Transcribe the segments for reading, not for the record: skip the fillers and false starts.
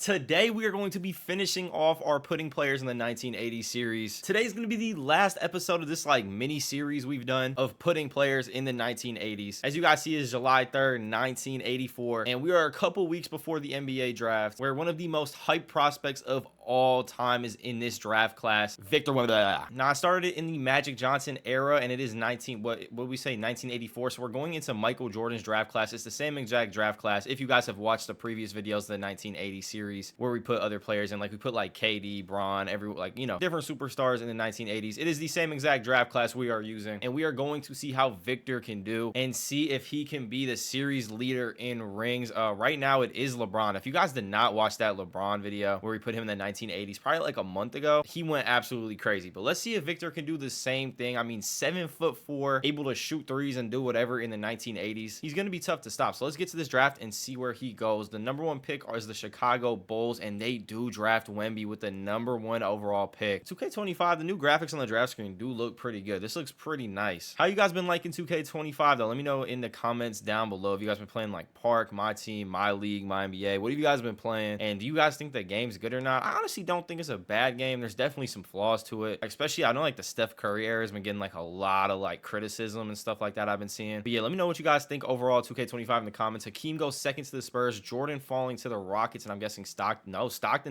Today, we are going to be finishing off our putting players in the 1980 series. Today is going to be the last episode of this mini series we've done of putting players in the 1980s. As you guys see, is July 3rd, 1984, and we are a couple weeks before the NBA draft, where one of the most hyped prospects of all time is in this draft class, Victor Wembanyama. Now, I started it in the Magic Johnson era, and it is 1984. So we're going into Michael Jordan's draft class. It's the same exact draft class. If you guys have watched the previous videos of the 1980 series, where we put other players in, we put KD, Bron, different superstars in the 1980s. It is the same exact draft class we are using, and we are going to see how Victor can do and see if he can be the series leader in rings. Right now it is LeBron. If you guys did not watch that LeBron video where we put him in the 1980s, probably a month ago, he went absolutely crazy. But let's see if Victor can do the same thing. I mean, 7'4", able to shoot threes and do whatever in the 1980s. He's going to be tough to stop. So let's get to this draft and see where he goes. The number one pick is the Chicago Bulls, and they do draft Wemby with the number one overall pick. 2K25, the new graphics on the draft screen do look pretty good. This looks pretty nice. How you guys been liking 2K25 though? Let me know in the comments down below if you guys been playing Park, My Team, My League, My NBA. What have you guys been playing? And do you guys think the game's good or not? I honestly don't think it's a bad game. There's definitely some flaws to it. Especially, I know the Steph Curry era has been getting a lot of criticism and stuff like that I've been seeing. But yeah, let me know what you guys think overall 2K25 in the comments. Hakeem goes second to the Spurs. Jordan falling to the Rockets, and I'm guessing Stockton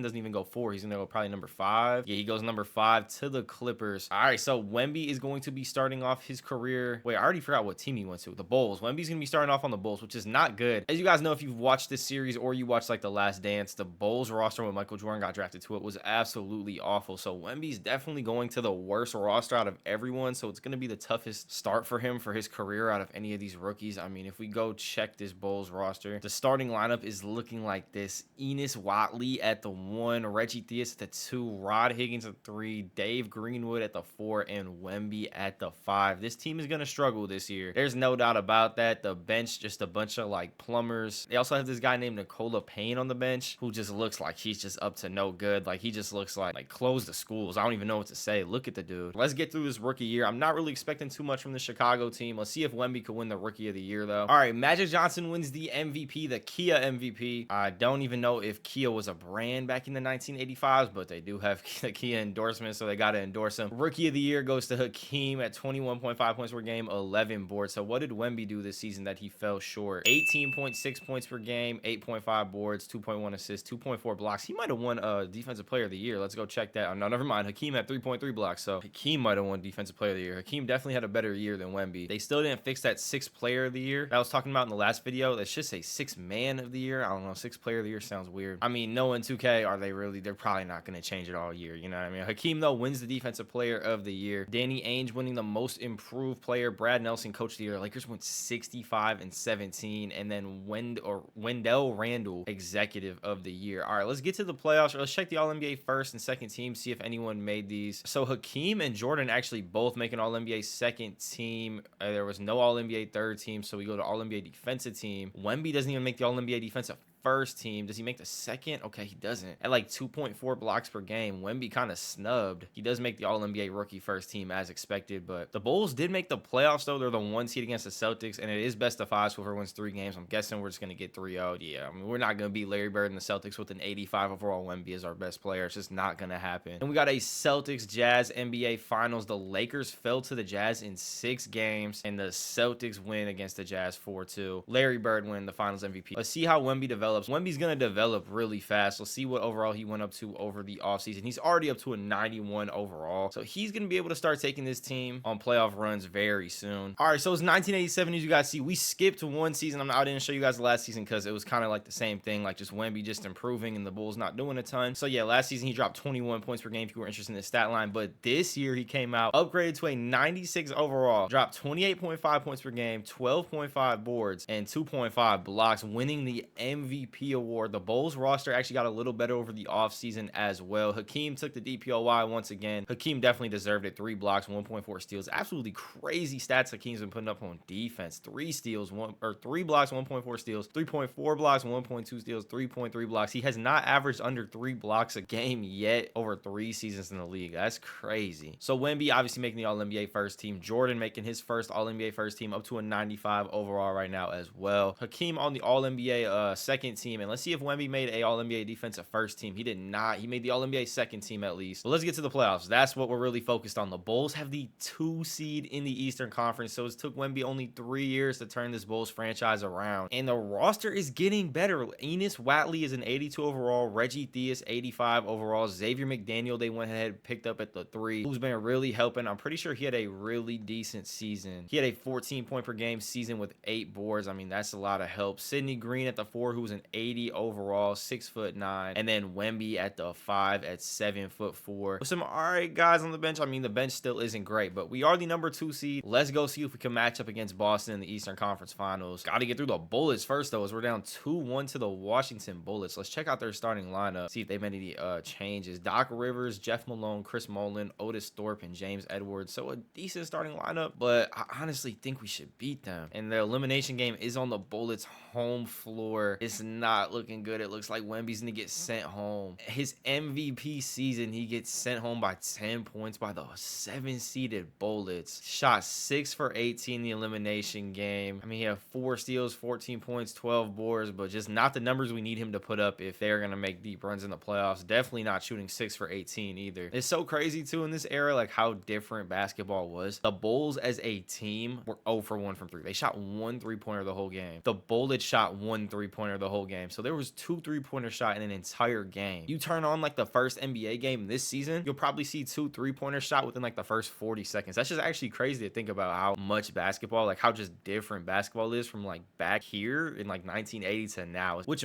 doesn't even go 4. He's gonna go probably number 5. Yeah, he goes number 5 to the Clippers. All right, so Wemby is going to be starting off his career. Wait, I already forgot what team he went to. The Bulls. Wemby's gonna be starting off on the Bulls, which is not good. As you guys know, if you've watched this series or you watched The Last Dance, the Bulls roster when Michael Jordan got drafted to it was absolutely awful. So Wemby's definitely going to the worst roster out of everyone. So it's gonna be the toughest start for him for his career out of any of these rookies. I mean, if we go check this Bulls roster, the starting lineup is looking like this: Enos Watley at the 1, Reggie Theus at the 2, Rod Higgins at 3, Dave Greenwood at the 4, and Wemby at the 5. This team is going to struggle this year. There's no doubt about that. The bench, just a bunch of plumbers. They also have this guy named Nicola Payne on the bench who just looks like he's just up to no good. He just looks like close the schools. I don't even know what to say. Look at the dude. Let's get through this rookie year. I'm not really expecting too much from the Chicago team. Let's see if Wemby could win the rookie of the year though. All right, Magic Johnson wins the MVP, the Kia MVP. I don't even know if Kia was a brand back in the 1985s, but they do have the Kia endorsement, so they got to endorse him. Rookie of the year goes to Hakeem at 21.5 points per game, 11 boards. So what did Wemby do this season that he fell short? 18.6 points per game, 8.5 boards, 2.1 assists, 2.4 blocks. He might have won defensive player of the year. Let's go check that. Oh, no, never mind. Hakeem had 3.3 blocks, so Hakeem might have won defensive player of the year. Hakeem definitely had a better year than Wemby. They still didn't fix that 6th player of the year that I was talking about in the last video. That should say 6th man of the year. I don't know. 6th player of the year sounds weird. I mean, knowing 2K, are they really? They're probably not going to change it all year. You know what I mean? Hakeem, though, wins the defensive player of the year. Danny Ainge winning the most improved player. Brad Nelson, coach of the year. Lakers went 65-17. And then Wendell Randall, executive of the year. All right, let's get to the playoffs. Let's check the All-NBA first and second team, see if anyone made these. So Hakeem and Jordan actually both make an All-NBA second team. There was no All-NBA third team, so we go to All-NBA defensive team. Wemby doesn't even make the All-NBA defensive first team. Does he make the second? Okay, he doesn't. At 2.4 blocks per game, Wemby kind of snubbed. He does make the All-NBA rookie first team as expected, but the Bulls did make the playoffs though. They're the 1 seed against the Celtics, and it is best of 5, so whoever wins 3 games, I'm guessing we're just going to get 3-0. Yeah, I mean, we're not going to beat Larry Bird and the Celtics with an 85 overall. Wemby is our best player. It's just not going to happen. And we got a Celtics Jazz NBA Finals. The Lakers fell to the Jazz in 6 games, and the Celtics win against the Jazz 4-2. Larry Bird win the Finals MVP. Let's see how Wemby develops. Wemby's going to develop really fast. Let's see what overall he went up to over the offseason. He's already up to a 91 overall. So he's going to be able to start taking this team on playoff runs very soon. All right, so it's 1987. As you guys see, we skipped 1 season. I didn't show you guys the last season because it was kind of the same thing, just Wemby just improving and the Bulls not doing a ton. So yeah, last season he dropped 21 points per game if you were interested in the stat line. But this year he came out, upgraded to a 96 overall, dropped 28.5 points per game, 12.5 boards, and 2.5 blocks, winning the MVP award. The Bulls roster actually got a little better over the offseason as well. Hakeem took the DPOY once again. Hakeem definitely deserved it. 3 blocks, 1.4 steals. Absolutely crazy stats Hakeem's been putting up on defense. 3 steals, 3 blocks, 1.4 steals, 3.4 blocks, 1.2 steals, 3.3 blocks. He has not averaged under 3 blocks a game yet over 3 seasons in the league. That's crazy. So Wemby obviously making the All-NBA first team. Jordan making his first All-NBA first team, up to a 95 overall right now as well. Hakeem on the All-NBA second second team. And let's see if Wemby made a All-NBA defensive first team. He did not. He made the All-NBA second team at least. But let's get to the playoffs. That's what we're really focused on. The Bulls have the 2 seed in the Eastern Conference, so it took Wemby only 3 years to turn this Bulls franchise around. And the roster is getting better. Enes Watley is an 82 overall. Reggie Theus, 85 overall. Xavier McDaniel, they went ahead and picked up at the 3, who's been really helping. I'm pretty sure he had a really decent season. He had a 14 point per game season with 8 boards. I mean, that's a lot of help. Sidney Green at the 4, who's an 80 overall, 6'9", and then Wemby at the 5 at 7'4". With some alright guys on the bench. I mean, the bench still isn't great, but we are the number 2 seed. Let's go see if we can match up against Boston in the Eastern Conference Finals. Got to get through the Bullets first, though, as we're down 2-1 to the Washington Bullets. Let's check out their starting lineup, see if they've made any changes. Doc Rivers, Jeff Malone, Chris Mullin, Otis Thorpe, and James Edwards. So a decent starting lineup, but I honestly think we should beat them. And the elimination game is on the Bullets' home floor. It's not looking good. It looks like Wemby's gonna get sent home. His MVP season, he gets sent home by 10 points by the 7-seeded Bullets. Shot 6 for 18 in the elimination game. I mean, he had 4 steals, 14 points, 12 boards, but just not the numbers we need him to put up if they're gonna make deep runs in the playoffs. Definitely not shooting 6 for 18 either. It's so crazy too in this era, like how different basketball was. The Bulls as a team were 0 for 1 from 3. They shot 1 3-pointer the whole game. The Bullets shot 1 3-pointer the whole game. So there was 2 3-pointer shot in an entire game. You turn on like the first NBA game this season, you'll probably see 2 3-pointer shot within like the first 40 seconds. That's just actually crazy to think about how much basketball, like how just different basketball is from like back here in like 1980 to now, which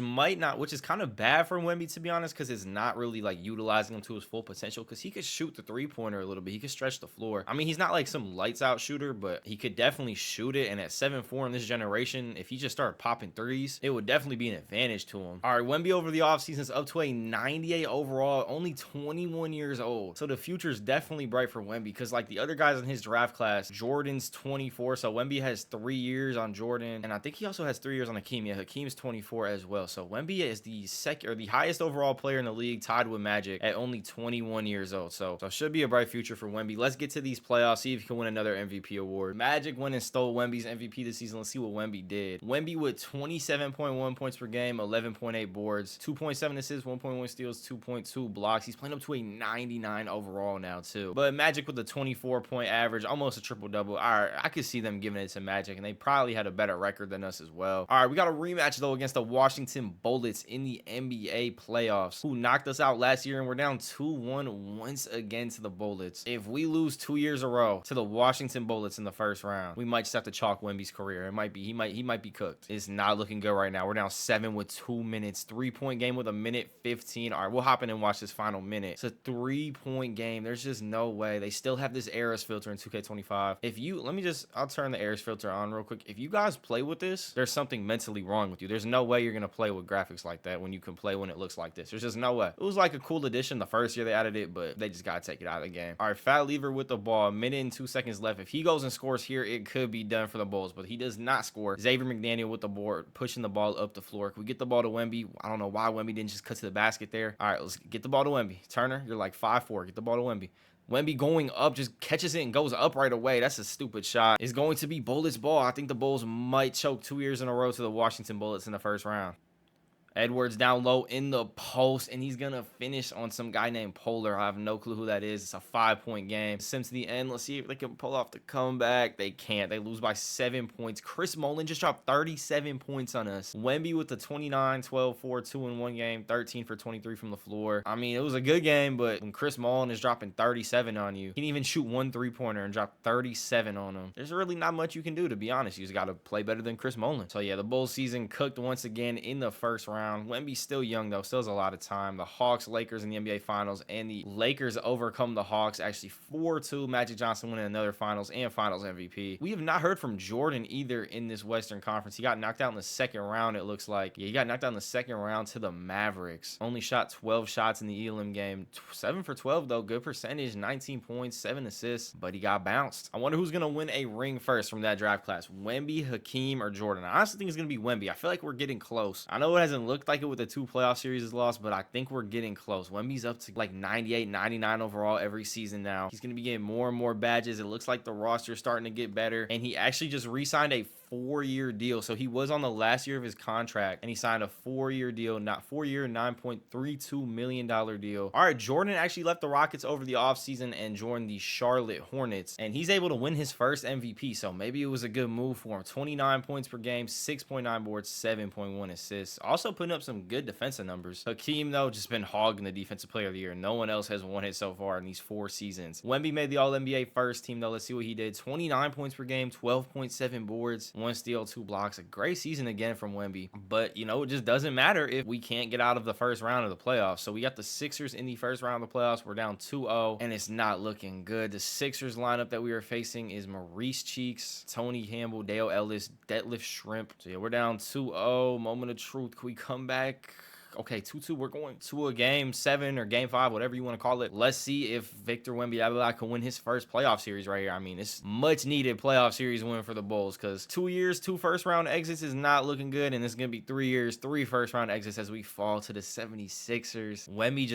is kind of bad for Wemby, to be honest, because it's not really like utilizing him to his full potential, because he could shoot the 3-pointer a little bit. He could stretch the floor. I mean, he's not like some lights out shooter, but he could definitely shoot it. And at 7'4" in this generation, if he just started popping threes, it would definitely be an advantage to him. All right, Wemby over the offseason is up to a 98 overall, only 21 years old. So the future is definitely bright for Wemby, because like the other guys in his draft class, Jordan's 24, so Wemby has 3 years on Jordan, and I think he also has 3 years on Hakeem. Yeah, Hakeem's 24 as well. So Wemby is the the highest overall player in the league, tied with Magic at only 21 years old. So should be a bright future for Wemby. Let's get to these playoffs, see if he can win another MVP award. Magic went and stole Wemby's MVP this season. Let's see what Wemby did. Wemby with 27.1 points per game, 11.8 boards, 2.7 assists, 1.1 steals, 2.2 blocks. He's playing up to a 99 overall now too. But Magic with a 24-point average, almost a triple-double. All right, I could see them giving it to Magic, and they probably had a better record than us as well. All right, we got a rematch though against the Washington Bullets in the NBA playoffs, who knocked us out last year, and we're down 2-1 once again to the Bullets. If we lose 2 years in a row to the Washington Bullets in the first round, we might just have to chalk Wemby's career. It might be he might be cooked. It's not looking good right now. We're down 7 with 2 minutes. 3-point game with a minute 15. All right, we'll hop in and watch this final minute. It's a 3-point game. There's just no way. They still have this errors filter in 2K25. I'll turn the errors filter on real quick. If you guys play with this, there's something mentally wrong with you. There's no way you're gonna play with graphics like that when you can play when it looks like this. There's just no way. It was like a cool addition the first year they added it, but they just gotta take it out of the game. All right, Fat Lever with the ball, 1 minute and 2 seconds left. If he goes and scores here, it could be done for the Bulls, but he does not score. Xavier McDaniel with the board, pushing the ball up the floor. Can we get the ball to Wemby? I don't know why Wemby didn't just cut to the basket there. All right, let's get the ball to Wemby. Turner, you're like 5'4". Get the ball to Wemby. Wemby going up, just catches it and goes up right away. That's a stupid shot. It's going to be Bullets ball. I think the Bulls might choke 2 years in a row to the Washington Bullets in the first round. Edwards down low in the post, and he's gonna finish on some guy named Polar. I have no clue who that is. It's a 5-point game. Sims to the end. Let's see if they can pull off the comeback. They can't. They lose by 7 points. Chris Mullin just dropped 37 points on us. Wemby with the 29, 12, 4, 2 in one game, 13 for 23 from the floor. I mean, it was a good game, but when Chris Mullin is dropping 37 on you, he didn't even shoot 1 3-pointer and drop 37 on him. There's really not much you can do, to be honest. You just got to play better than Chris Mullin. So yeah, the Bulls season cooked once again in the first round. Wemby's still young though, still has a lot of time. The Hawks, Lakers in the NBA Finals, and the Lakers overcome the Hawks actually 4-2. Magic Johnson winning another Finals and Finals MVP. We have not heard from Jordan either in this Western Conference. He got knocked out in the second round, it looks like. Yeah, he got knocked out in the second round to the Mavericks. Only shot 12 shots in the Elam game. 7 for 12 though, good percentage, 19 points, 7 assists, but he got bounced. I wonder who's gonna win a ring first from that draft class, Wemby, Hakeem, or Jordan. I honestly think it's gonna be Wemby. I feel like we're getting close. I know it hasn't looked like it with the 2 playoff series is lost, but I think we're getting close. Wemby's up to like 98, 99 overall every season now. He's going to be getting more and more badges. It looks like the roster is starting to get better, and he actually just re-signed a 4-year deal. So he was on the last year of his contract and he signed a 4-year deal, not 4-year, $9.32 million deal. All right, Jordan actually left the Rockets over the offseason and joined the Charlotte Hornets, and he's able to win his first MVP. So maybe it was a good move for him. 29 points per game, 6.9 boards, 7.1 assists. Also putting up some good defensive numbers. Hakeem, though, just been hogging the defensive player of the year. No one else has won it so far in these 4 seasons. Wemby made the All-NBA first team, though. Let's see what he did. 29 points per game, 12.7 boards, 1 steal, 2 blocks. A great season again from Wemby. But, you know, it just doesn't matter if we can't get out of the first round of the playoffs. So we got the Sixers in the first round of the playoffs. We're down 2-0, and it's not looking good. The Sixers lineup that we are facing is Maurice Cheeks, Tony Campbell, Dale Ellis, Detlef Shrimp. So, yeah, we're down 2-0. Moment of truth. Can we come back? Okay, 2-2. We're going to a game 7 or game 5, whatever you want to call it. Let's see if Victor Wembanyama can win his first playoff series right here. I mean, it's much needed playoff series win for the Bulls, because 2 years, 2 first round exits is not looking good, and it's going to be 3 years, 3 first round exits as we fall to the 76ers. Wemby he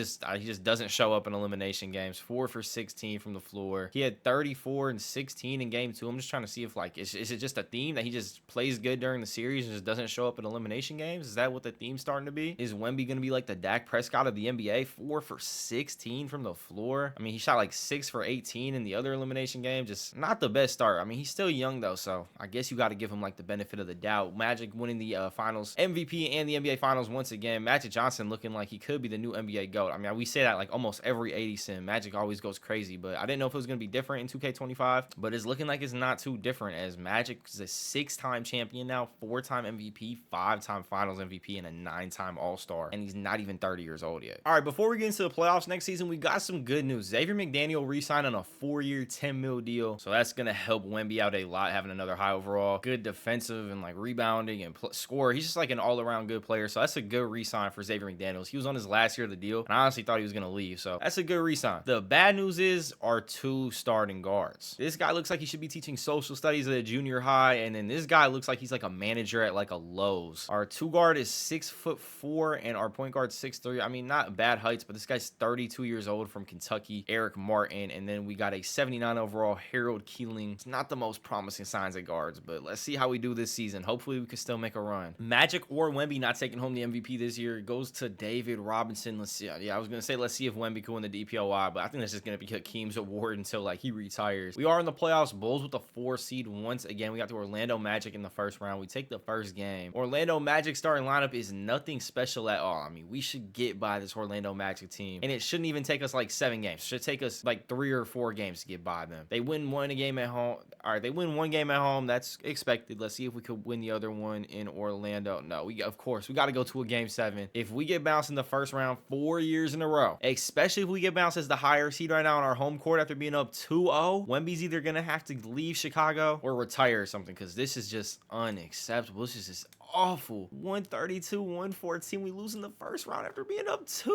just doesn't show up in elimination games. 4 for 16 from the floor. He had 34 and 16 in game 2. I'm just trying to see if, like, is it just a theme that he just plays good during the series and just doesn't show up in elimination games? Is that what the theme's starting to be? Is Wemby going to be like the Dak Prescott of the NBA? 4 for 16 from the floor. I mean, he shot like 6 for 18 in the other elimination game. Just not the best start. I mean, he's still young though, so I guess you got to give him like the benefit of the doubt. Magic winning the finals MVP and the NBA finals once again. Magic Johnson looking like he could be the new NBA GOAT. I mean, we say that like almost every 80 sim. Magic always goes crazy, but I didn't know if it was going to be different in 2K25, but it's looking like it's not too different, as Magic is a 6-time champion now, 4-time MVP, 5-time finals MVP, and a 9-time All-Star, and he's not even 30 years old yet. All right, before we get into the playoffs next season, we got some good news. Xavier McDaniel re-signed on a 4-year, $10 million deal, so that's gonna help Wemby out a lot, having another high overall, good defensive and like rebounding and score. He's just like an all-around good player, so that's a good re-sign for Xavier McDaniels. He was on his last year of the deal, and I honestly thought he was gonna leave, so that's a good re-sign. The bad news is our 2 starting guards. This guy looks like he should be teaching social studies at a junior high, and then this guy looks like he's like a manager at like a Lowe's. Our 2 guard is 6'4", and our point guard 6'3". I mean, not bad heights, but this guy's 32 years old from Kentucky, Eric Martin. And then we got a 79 overall Harold Keeling. It's not the most promising signs at guards, but let's see how we do this season. Hopefully we can still make a run. Magic or Wemby not taking home the MVP this year. It goes to David Robinson. Let's see. Yeah, I was gonna say let's see if Wemby can win the DPOY, but I think that's just gonna be Hakeem's award until like he retires. We are in the playoffs. Bulls with the 4 seed once again. We got the Orlando Magic in the first round. We take the first game. Orlando Magic starting lineup is nothing special at all. I mean, we should get by this Orlando Magic team, and it shouldn't even take us like 7 games. It should take us like 3 or 4 games to get by them. They win one game at home. All right, they win 1 game at home. That's expected. Let's see if we could win the other one in Orlando. No, of course we got to go to a game 7. If we get bounced in the first round 4 years in a row, especially if we get bounced as the higher seed right now on our home court after being up 2-0, Wemby's either gonna have to leave Chicago or retire or something, because this is just unacceptable. This is just awful. 132, 114. We lose in the first round after being up 2-0.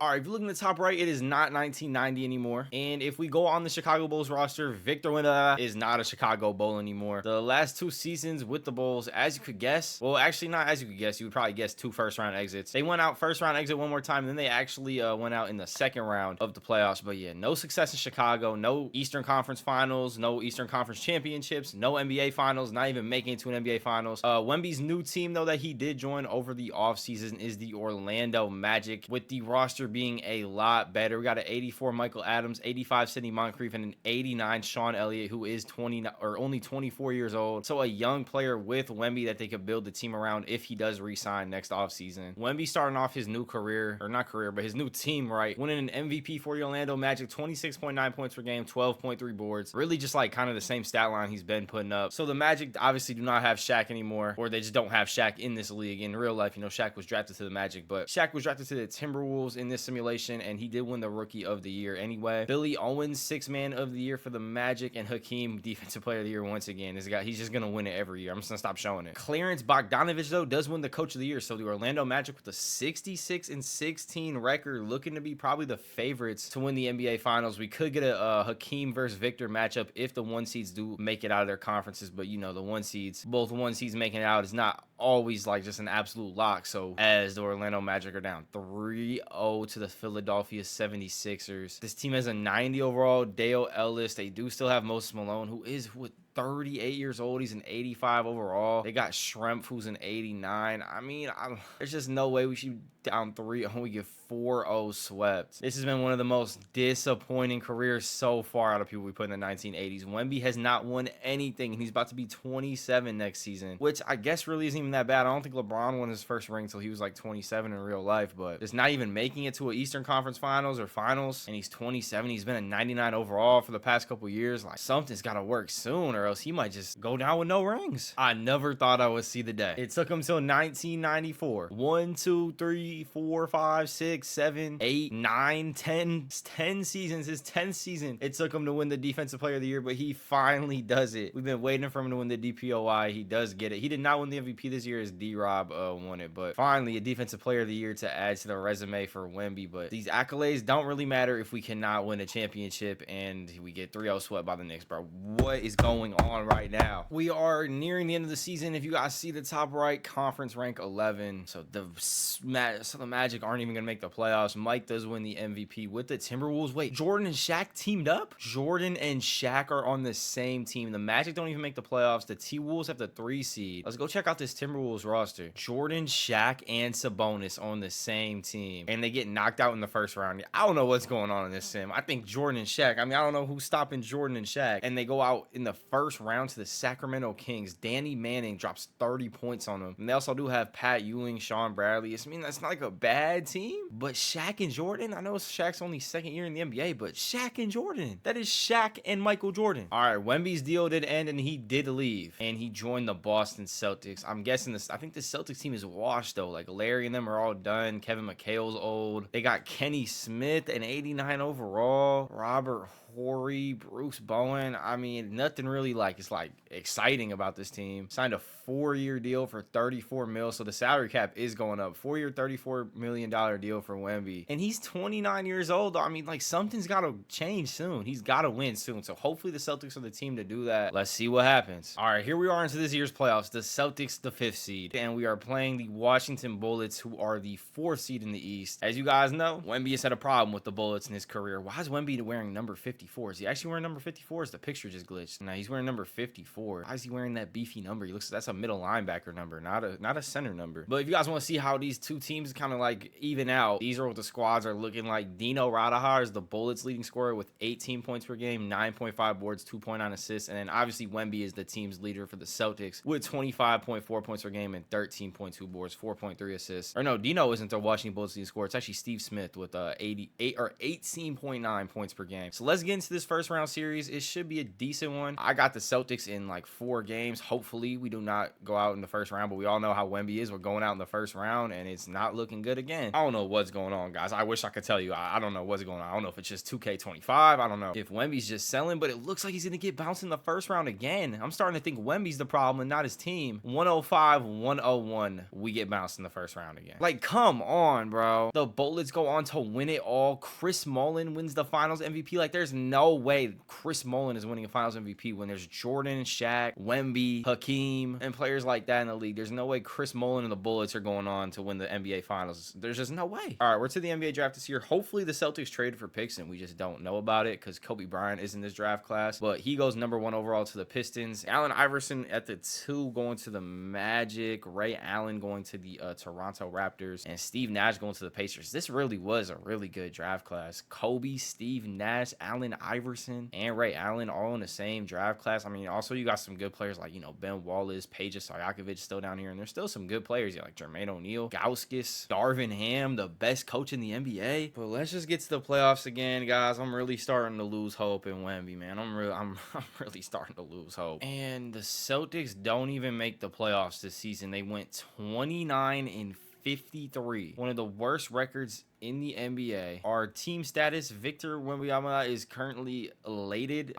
All right, if you look in the top right, it is not 1990 anymore. And if we go on the Chicago Bulls roster, Victor Wembanyama is not a Chicago Bull anymore. The last 2 seasons with the Bulls, as you could guess, well, actually not as you could guess, you would probably guess 2 first-round exits. They went out first round exit one more time, and then they actually went out in the second round of the playoffs. But yeah, no success in Chicago, no Eastern Conference Finals, no Eastern Conference Championships, no NBA Finals, not even making it to an NBA Finals. Wemby's new team, though, that he did join over the offseason is the Orlando Magic, with the roster being a lot better. We got an 84 Michael Adams, 85 Sidney Moncrief, and an 89 Sean Elliott, who is only 24 years old. So a young player with Wemby that they could build the team around if he does re-sign next offseason. Wemby starting off his new career, or not career, but his new team, right? Winning an MVP for the Orlando Magic, 26.9 points per game, 12.3 boards. Really just like kind of the same stat line he's been putting up. So the Magic obviously do not have Shaq anymore, or they just don't have Shaq in this league. In real life, you know, Shaq was drafted to the Magic, but Shaq was drafted to the Timberwolves in this simulation, and he did win the Rookie of the Year anyway. Billy Owens, 6th Man of the Year for the Magic, and Hakeem, Defensive Player of the Year once again. This guy, he's just gonna win it every year. I'm just gonna stop showing it. Clarence Bogdanovich, though, does win the Coach of the Year, so the Orlando Magic with a 66-16 record, looking to be probably the favorites to win the NBA Finals. We could get a Hakeem versus Victor matchup if the 1 seeds do make it out of their conferences, but you know, the 1 seeds, both 1 seeds making it out is not always like just an absolute lock. So as the Orlando Magic are down 3-0 to the Philadelphia 76ers, this team has a 90 overall Dale Ellis. They do still have Moses Malone, who is with 38 years old. He's an 85 overall. They got Schrempf, who's an 89. I mean, there's just no way we should down 3 and we get 4-0 swept. This has been one of the most disappointing careers so far out of people we put in the 1980s. Wemby has not won anything, and he's about to be 27 next season, which I guess really isn't even that bad. I don't think LeBron won his first ring until he was like 27 in real life, but just not even making it to an Eastern Conference Finals or Finals, and he's 27. He's been a 99 overall for the past couple years. Like, something's got to work soon, or else he might just go down with no rings. I never thought I would see the day. It took him till 1994. 1, 2, 3, 4, 5, 6, 7, 8, 9, 10 seasons. His 10th season, it took him to win the Defensive Player of the Year, but he finally does it. We've been waiting for him to win the DPOY. He does get it. He did not win the MVP this year as D-Rob won it, but finally a Defensive Player of the Year to add to the resume for Wemby. But these accolades don't really matter if we cannot win a championship and we get 3-0 swept by the Knicks, bro. What is going on right now? We are nearing the end of the season. If you guys see the top right, conference rank 11. So the Magic aren't even gonna make the playoffs. Mike does win the MVP with the Timberwolves. Wait, Jordan and Shaq teamed up? Jordan and Shaq are on the same team. The Magic don't even make the playoffs. The T-Wolves have the 3 seed. Let's go check out this Timberwolves roster. Jordan, Shaq, and Sabonis on the same team, and they get knocked out in the first round. I don't know what's going on in this sim. I think Jordan and Shaq, I don't know who's stopping Jordan and Shaq, and they go out in the first round to the Sacramento Kings. Danny Manning drops 30 points on them, and they also do have Pat Ewing, Sean Bradley. That's not like a bad team, but Shaq and Jordan, I know Shaq's only second year in the NBA, but Shaq and Jordan, that is Shaq and Michael Jordan. All right, Wemby's deal did end, and he did leave, and he joined the Boston Celtics. I'm guessing this, I think the Celtics team is washed though. Like, Larry and them are all done. Kevin McHale's old. They got Kenny Smith, an 89 overall. Robert Horry, Bruce Bowen. Nothing really it's exciting about this team. Signed a 4-year deal for $34 million, so the salary cap is going up. 4-year, $34 million deal for Wemby, and he's 29 years old. Something's got to change soon. He's got to win soon, so hopefully the Celtics are the team to do that. Let's see what happens. All right, here we are into this year's playoffs. The Celtics, the 5th seed, and we are playing the Washington Bullets, who are the 4th seed in the East. As you guys know, Wemby has had a problem with the Bullets in his career. Why is Wemby wearing number 54? Is he actually wearing number 54? Is the picture just glitched? No, he's wearing number 54. Why is he wearing that beefy number? That's a middle linebacker number, not a center number. But if you guys want to see how these two teams kind of even out, these are what the squads are looking like. Dino Radahar is the Bullets leading scorer with 18 points per game, 9.5 boards, 2.9 assists, and then obviously Wemby is the team's leader for the Celtics with 25.4 points per game and 13.2 boards, 4.3 assists. Or no, Dino isn't the Washington Bullets leading scorer. It's actually Steve Smith with 18.9 points per game. So let's get into this first round series. It should be a decent one. I got the Celtics in 4 games. Hopefully we do not go out in the first round, but we all know how Wemby is. We're going out in the first round and it's not looking good again. I don't know what's going on, guys. I wish I could tell you. I don't know what's going on. I don't know if it's just 2K25. I don't know if Wemby's just selling, but it looks like he's going to get bounced in the first round again. I'm starting to think Wemby's the problem and not his team. 105-101. We get bounced in the first round again. Come on, bro. The Bullets go on to win it all. Chris Mullin wins the finals MVP. There's no way Chris Mullin is winning a finals MVP when there's Jordan, Shaq, Wemby, Hakeem, and players like that in the league. There's no way Chris Mullin and the Bullets are going on to win the NBA finals. There's just no way. All right, we're to the NBA draft this year. Hopefully the Celtics traded for picks and we just don't know about it because Kobe Bryant is in this draft class, but he goes number 1 overall to the Pistons. Allen Iverson at the 2 going to the Magic. Ray Allen going to the Toronto Raptors, and Steve Nash going to the Pacers. This really was a really good draft class. Kobe, Steve Nash, Allen Iverson, and Ray Allen all in the same draft class. Also you got some good players like, Ben Wallace, Peja Stojakovic still down here, and there's still some good players like Jermaine O'Neal, Gauskas, Darvin Ham, the best coach in the NBA. But let's just get to the playoffs again, guys. I'm really starting to lose hope in Wemby, man. I'm really starting to lose hope. And the Celtics don't even make the playoffs this season. They went 29-53. One of the worst records in the NBA. Our team status, Victor Wembanyama is currently elated.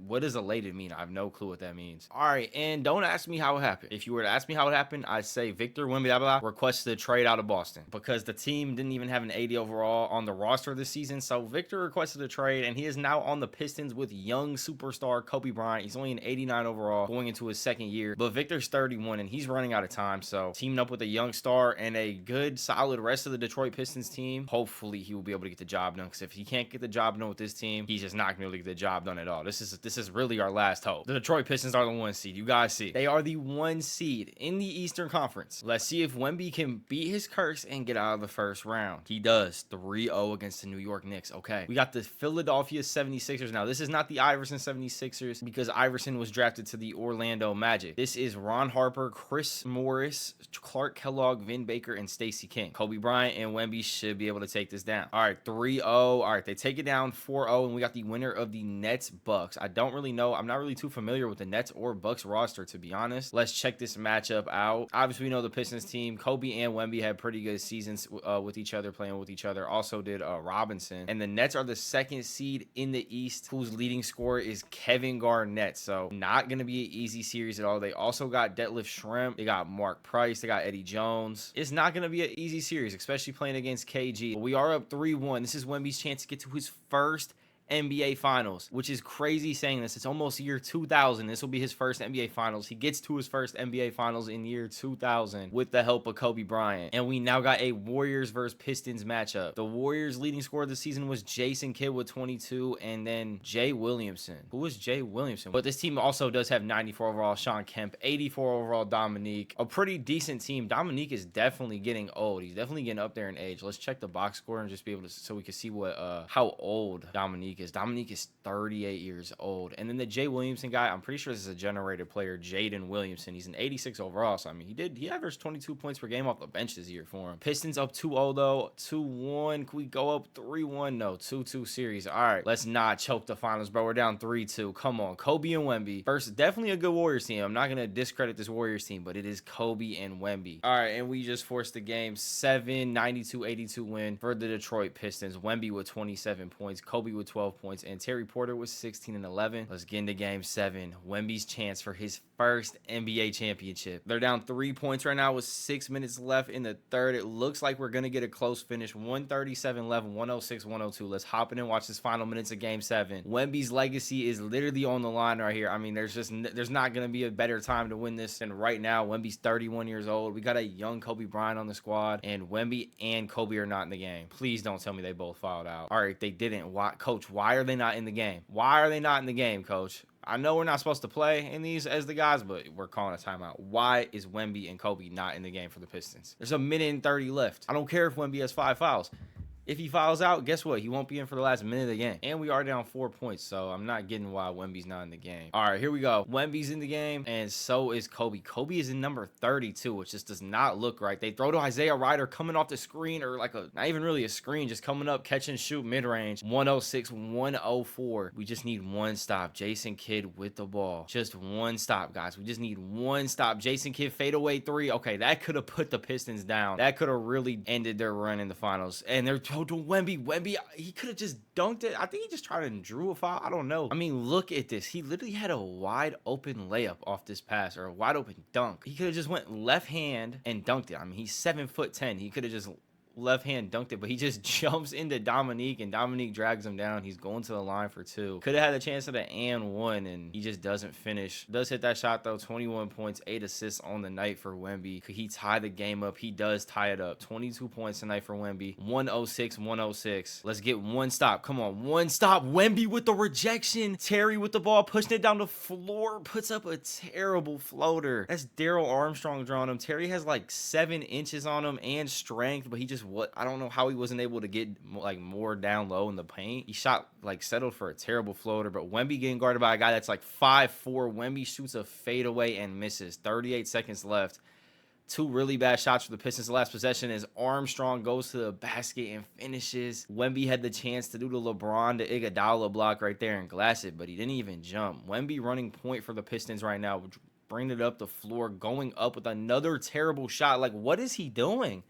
What does elated mean? I have no clue what that means. All right, and don't ask me how it happened. If you were to ask me how it happened, I'd say Victor Wembanyama requested a trade out of Boston because the team didn't even have an 80 overall on the roster this season. So Victor requested a trade, and he is now on the Pistons with young superstar Kobe Bryant. He's only an 89 overall going into his second year, but Victor's 31 and he's running out of time. So teaming up with a young star and a good, solid rest of the Detroit Pistons team, hopefully he will be able to get the job done, because if he can't get the job done with this team, he's just not going to get the job done at all. This is is really our last hope. The Detroit Pistons are the 1 seed. You guys see. They are the 1 seed in the Eastern Conference. Let's see if Wemby can beat his curse and get out of the first round. He does. 3-0 against the New York Knicks. Okay. We got the Philadelphia 76ers. Now, this is not the Iverson 76ers because Iverson was drafted to the Orlando Magic. This is Ron Harper, Chris Morris, Clark Kellogg, Vin Baker, and Stacey King. Kobe Bryant and Wemby should be able to take this down. All right, 3-0. All right, they take it down 4-0, and we got the winner of the Nets Bucks. I don't really know. I'm not really too familiar with the Nets or Bucks roster, to be honest. Let's check this matchup out. Obviously, we know the Pistons team. Kobe and Wemby had pretty good seasons with each other, playing with each other. Also did Robinson. And the Nets are the 2nd seed in the East, whose leading scorer is Kevin Garnett. So not going to be an easy series at all. They also got Detlef Schrempf. They got Mark Price. They got Eddie Jones. It's not going to be an easy series, especially playing against KG. But we are up 3-1. This is Wemby's chance to get to his first NBA Finals, which is crazy saying this. It's almost year 2000. This will be his first NBA Finals. He gets to his first NBA Finals in year 2000 with the help of Kobe Bryant. And we now got a Warriors versus Pistons matchup. The Warriors leading scorer of the season was Jason Kidd with 22, and then Jay Williamson. Who was Jay Williamson? But this team also does have 94 overall Sean Kemp, 84 overall Dominique. A pretty decent team. Dominique is definitely getting old. He's definitely getting up there in age. Let's check the box score and just be able to, so we can see what how old Dominique is. Dominique is 38 years old. And then the Jay Williamson guy, I'm pretty sure this is a generated player, Jaden Williamson. He's an 86 overall. So, I mean, he averaged 22 points per game off the bench this year for him. Pistons up 2-0, though. 2-1. Can we go up 3-1? No, 2-2 series. All right, let's not choke the finals, bro. We're down 3-2. Come on, Kobe and Wemby. First, definitely a good Warriors team. I'm not going to discredit this Warriors team, but it is Kobe and Wemby. All right, and we just forced the game 7, 92-82 win for the Detroit Pistons. Wemby with 27 points, Kobe with 12 points, and Terry Porter was 16 and 11. Let's get into game 7. Wemby's chance for his first NBA championship. They're down 3 points right now with 6 minutes left in the third. It looks like we're going to get a close finish. 137-11, 106-102. Let's hop in and watch this final minutes of game 7. Wemby's legacy is literally on the line right here. I mean, there's not going to be a better time to win this than right now. Wemby's 31 years old. We got a young Kobe Bryant on the squad, and Wemby and Kobe are not in the game. Please don't tell me they both fouled out. All right, they didn't. Why, Coach, why are they not in the game? Why are they not in the game, Coach? I know we're not supposed to play in these as the guys, but we're calling a timeout. Why is Wemby and Kobe not in the game for the Pistons? There's 1:30 left. I don't care if Wemby has 5 fouls. If he fouls out, guess what? He won't be in for the last minute of the game. And we are down 4 points, so I'm not getting why Wemby's not in the game. All right, here we go. Wemby's in the game, and so is Kobe. Kobe is in number 32, which just does not look right. They throw to Isaiah Ryder coming off the screen, or like not even really a screen, just coming up, catch and shoot mid-range. 106, 104. We just need one stop. Jason Kidd with the ball. Just one stop, guys. We just need one stop. Jason Kidd fadeaway 3. Okay, that could have put the Pistons down. That could have really ended their run in the finals. And they're to Wemby. Wemby, he could have just dunked it. I think he just tried and drew a foul. I don't know. I mean, look at this. He literally had a wide open layup off this pass, or a wide open dunk. He could have just went left hand and dunked it. I mean, he's 7'10". He could have just left hand dunked it, but he just jumps into Dominique, and Dominique drags him down. He's going to the line for 2. Could have had a chance at an and 1, and he just doesn't finish. Does hit that shot though. 21 points, 8 assists on the night for Wemby. Could he tie the game up? He does tie it up. 22 points tonight for Wemby. 106, 106. Let's get one stop. Come on, one stop. Wemby with the rejection. Terry with the ball, pushing it down the floor, puts up a terrible floater. That's Daryl Armstrong drawing him. Terry has like 7 inches on him and strength, but he just I don't know how he wasn't able to get like more down low in the paint. He shot like settled for a terrible floater, but Wemby getting guarded by a guy that's like 5'4". Wemby shoots a fadeaway and misses. 38 seconds left. 2 really bad shots for the Pistons. The last possession is Armstrong goes to the basket and finishes. Wemby had the chance to do the LeBron to Iguodala block right there and glass it, but he didn't even jump. Wemby running point for the Pistons right now, bringing it up the floor, going up with another terrible shot. Like, what is he doing?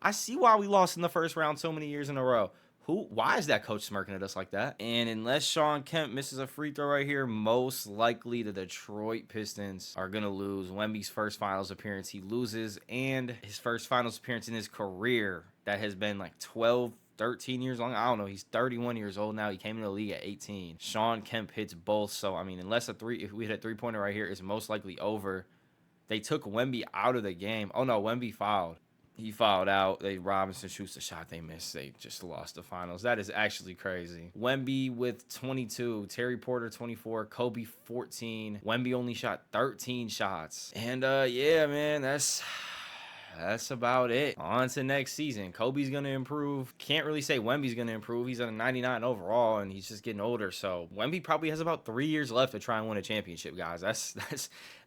I see why we lost in the first round so many years in a row. Why is that coach smirking at us like that? And unless Sean Kemp misses a free throw right here, most likely the Detroit Pistons are going to lose. Wemby's first finals appearance, he loses, and his first finals appearance in his career that has been like 12, 13 years long. I don't know. He's 31 years old now. He came into the league at 18. Sean Kemp hits both. So, I mean, if we hit a three-pointer right here, it's most likely over. They took Wemby out of the game. Oh, no, Wemby fouled. He fouled out. Robinson shoots the shot they missed. They just lost the finals. That is actually crazy. Wemby with 22, Terry Porter 24, Kobe 14. Wemby only shot 13 shots. And yeah, man, that's about it. On to next season. Kobe's going to improve. Can't really say Wemby's going to improve. He's at a 99 overall, and he's just getting older. So Wemby probably has about 3 years left to try and win a championship, guys.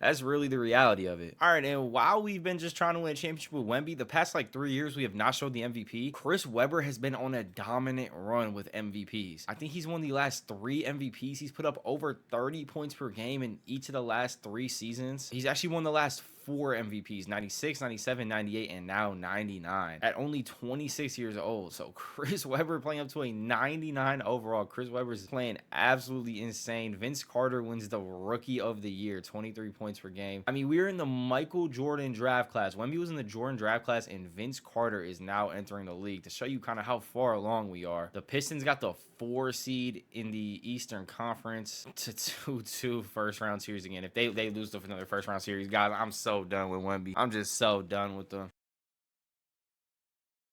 That's really the reality of it. All right, and while we've been just trying to win a championship with Wemby, the past like 3 years we have not showed the MVP. Chris Webber has been on a dominant run with MVPs. I think he's won the last 3 MVPs. He's put up over 30 points per game in each of the last 3 seasons. He's actually won the last 4 MVPs, 96, 97, 98, and now 99 at only 26 years old. So Chris Webber playing up to a 99 overall. Chris Webber is playing absolutely insane. Vince Carter wins the Rookie of the Year, 23 points per game. I mean, we were in the Michael Jordan draft class. Wemby was in the Jordan draft class, and Vince Carter is now entering the league to show you kind of how far along we are. The Pistons got the 4 seed in the Eastern Conference to 2-2 first round series again. If they lose to another first round series, guys, I'm so done with Wemby. I'm just so done with them.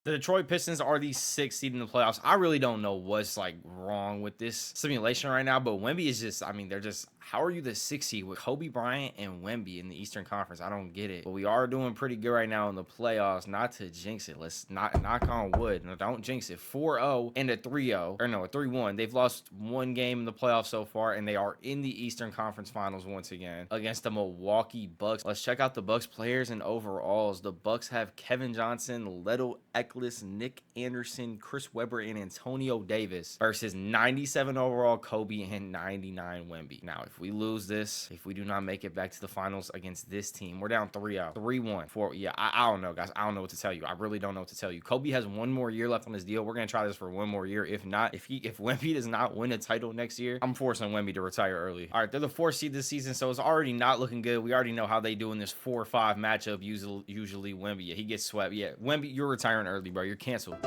The Detroit Pistons are the 6th seed in the playoffs. I really don't know what's like wrong with this simulation right now, but Wemby is just, I mean, they're just, how are you the 6th seed with Kobe Bryant and Wemby in the Eastern Conference? I don't get it. But we are doing pretty good right now in the playoffs. Not to jinx it. Let's not knock on wood. No, don't jinx it. 4-0 and a 3-0, or no, a 3-1. They've lost 1 game in the playoffs so far, and they are in the Eastern Conference Finals once again against the Milwaukee Bucks. Let's check out the Bucks players and overalls. The Bucks have Kevin Johnson, Leto Eckles, Nick Anderson, Chris Webber, and Antonio Davis versus 97 overall Kobe and 99 Wemby. Now, if we lose this, if we do not make it back to the finals against this team, we're down 3-0, 3-1, 4. Yeah, I don't know, guys. I don't know what to tell you. I really don't know what to tell you. Kobe has 1 more year left on his deal. We're gonna try this for 1 more year. If not, if Wemby does not win a title next year, I'm forcing Wemby to retire early. All right, they're the 4th seed this season, so it's already not looking good. We already know how they do in this 4-5 matchup. Usually Wemby, yeah, he gets swept. Yeah, Wemby, you're retiring early, bro. You're canceled.